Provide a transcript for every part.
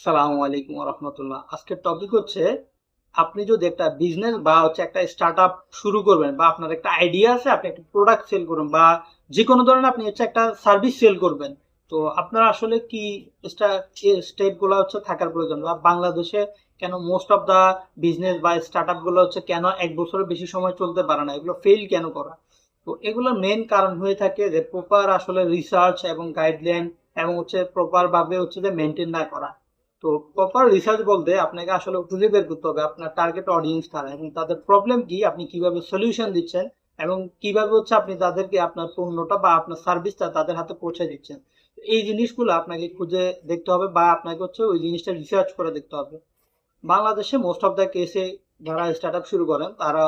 সালামু আলাইকুম রহমতুল্লাহ। আজকের টপিক হচ্ছে আপনি যদি একটা বিজনেস বা হচ্ছে একটা স্টার্ট আপ শুরু করবেন, বা আপনার একটা আইডিয়া আছে, আপনি একটা প্রোডাক্ট সেল করবেন, বা যে কোনো ধরনের আপনি হচ্ছে একটা সার্ভিস সেল করবেন। তো আপনার আসলে কি স্টেপ গুলো হচ্ছে থাকার প্রয়োজন, বা বাংলাদেশে কেন মোস্ট অফ দা বিজনেস বা স্টার্ট আপ গুলো হচ্ছে কেন এক বছরের বেশি সময় চলতে পারে না, এগুলো ফেল কেন করা? তো এগুলোর মেন কারণ হয়ে থাকে যে প্রপার আসলে রিসার্চ এবং গাইডলাইন এবং হচ্ছে প্রপার ভাবে হচ্ছে যে মেনটেন না করা। তো প্রপার রিসার্চ বলতে আপনাকে আসলে খুঁজে বের করতে হবে আপনার টার্গেট অডিয়েন্স কারা এবং তাদের প্রবলেম কি, আপনি কিভাবে সলিউশন দিচ্ছেন, এবং কিভাবে হচ্ছে আপনি তাদেরকে আপনার পণ্যটা বা আপনার সার্ভিসটা তাদের হাতে পৌঁছে দিচ্ছেন। এই জিনিসগুলো আপনাকে খুঁজে দেখতে হবে, বা আপনাকে হচ্ছে ওই জিনিসটা রিসার্চ করে দেখতে হবে। বাংলাদেশে মোস্ট অফ দ্য কেসে যারা স্টার্ট আপ শুরু করেন তারা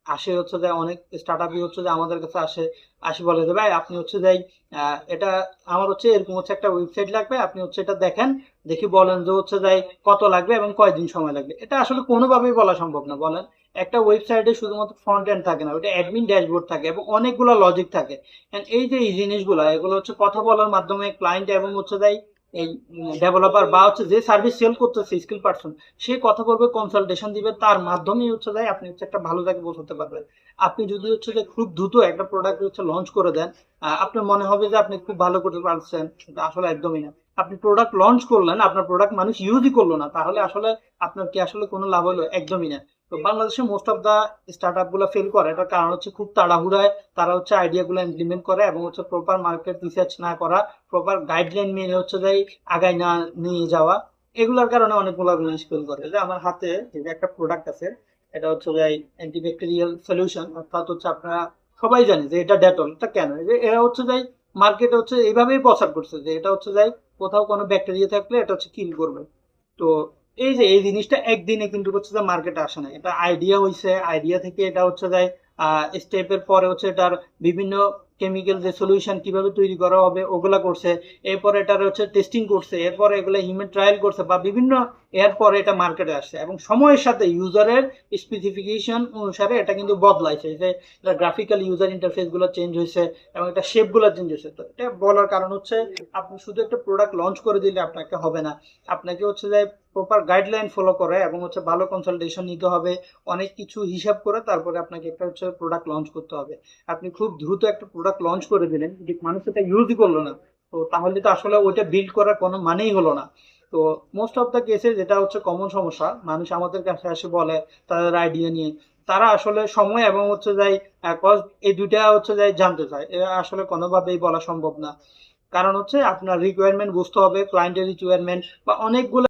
আসে হচ্ছে যে, অনেক স্টার্ট আপই হচ্ছে যে আমাদের কাছে আসে বলে যে ভাই আপনি হচ্ছে যে এটা আমার হচ্ছে এরকম হচ্ছে একটা ওয়েবসাইট লাগবে, আপনি হচ্ছে এটা দেখেন, দেখি বলেন যে হচ্ছে যে কত লাগবে এবং কয়দিন সময় লাগবে। এটা আসলে কোনোভাবেই বলা সম্ভব না, বলেন। একটা ওয়েবসাইটে শুধুমাত্র ফ্রন্ট এন্ড থাকে না, ওটা অ্যাডমিন ড্যাশবোর্ড থাকে এবং অনেকগুলো লজিক থাকে। And এই যে এই জিনিসগুলো, এগুলো হচ্ছে কথা বলার মাধ্যমে ক্লায়েন্ট এবং হচ্ছে যে এই ডেভেলপার বা হচ্ছে যে সার্ভিস সেল করতেছে স্কিল পারসন, সে কথা বলবে, কনসালটেশন দিবে, তার মাধ্যমেই হচ্ছে যায় আপনি হচ্ছে একটা ভালো জায়গায় পৌঁছতে পারবেন। আপনি যদি হচ্ছে যে খুব দ্রুত একটা প্রোডাক্ট হচ্ছে লঞ্চ করে দেন, আপনার মনে হবে যে আপনি খুব ভালো করতে পারছেন, কিন্তু আসলে একদমই না। আপনি প্রোডাক্ট লঞ্চ করলেন, আপনার প্রোডাক্ট মানুষ ইউজই করলো না, তাহলে আসলে আপনার কি আসলে কোনো লাভ হলো? একদমই না। তো বাংলাদেশে most of the startup গুলো ফেল করে, এটার কারণ হচ্ছে খুব তাড়াহুড়ায় তারা হচ্ছে আইডিয়া গুলো ইমপ্লিমেন্ট করে এবং হচ্ছে প্রপার মার্কেট রিসার্চ না করা, প্রপার গাইডলাইন মেনে হচ্ছে যে আগায় না নিয়ে যাওয়া। এগুলোর কারণে অনেকগুলো জিনিস ফেল করে। যে আমার হাতে যে একটা প্রোডাক্ট আছে, এটা হচ্ছে যে অ্যান্টিব্যাকটেরিয়াল সলিউশন, অর্থাৎ হচ্ছে আপনারা সবাই জানে যে এটা ডেটল। এটা কেন এরা হচ্ছে যে মার্কেটে হচ্ছে এইভাবেই প্রচার করছে যে এটা হচ্ছে যে কোথাও কোনো ব্যাকটেরিয়া থাকলে এটা হচ্ছে কিল করবে। তো এই যে এই জিনিসটা একদিনে কিন্তু হচ্ছে যে মার্কেটে আসে না, এটা আইডিয়া হইছে, আইডিয়া থেকে এটা হচ্ছে যায় স্টেপের পরে হচ্ছে এটার বিভিন্ন কেমিক্যাল যে সলিউশন কিভাবে তৈরি করা হবে ওগুলা করছে, এরপরে এটার হচ্ছে টেস্টিং করছে, এরপরে এগুলো হিউম্যান ট্রায়াল করছে বা বিভিন্ন, এরপরে এটা মার্কেটে আসছে এবং সময়ের সাথে ইউজারের স্পেসিফিকেশন অনুসারে এটা কিন্তু বদলাইছে, যে গ্রাফিক্যাল ইউজার ইন্টারফেস গুলো চেঞ্জ হয়েছে এবং এটা শেপ গুলো চেঞ্জ হয়েছে। তো এটা বলার কারণ হচ্ছে আপনি শুধু একটা প্রোডাক্ট লঞ্চ করে দিলে আপনাকে হবে না, আপনাকে হচ্ছে যে প্রপার গাইডলাইন ফলো করে এবং হচ্ছে ভালো কনসালটেশন নিতে হবে, অনেক কিছু হিসাব করে তারপরে আপনাকে একটা হচ্ছে প্রোডাক্ট লঞ্চ করতে হবে। আপনি খুব দ্রুত একটা প্রোডাক্ট লঞ্চ করে দিলেন, যদি মানুষ এটা ইউজই করলো না, তো তাহলে তো আসলে ওইটা বিল্ড করার কোনো মানেই হলো না। তো মোস্ট অফ দ্য কেসে যেটা হচ্ছে কমন সমস্যা, মানুষ আমাদের কাছে এসে বলে তাদের আইডিয়া নিয়ে, তারা আসলে সময় এবং হচ্ছে যাই কস্ট, এই দুইটা হচ্ছে যাই জানতে চায়। এটা আসলে কোনোভাবেই বলা সম্ভব না। কারণ হচ্ছে আপনার রিকোয়ারমেন্ট বুঝতে হবে, ক্লায়েন্টের রিকোয়ারমেন্ট বা অনেকগুলো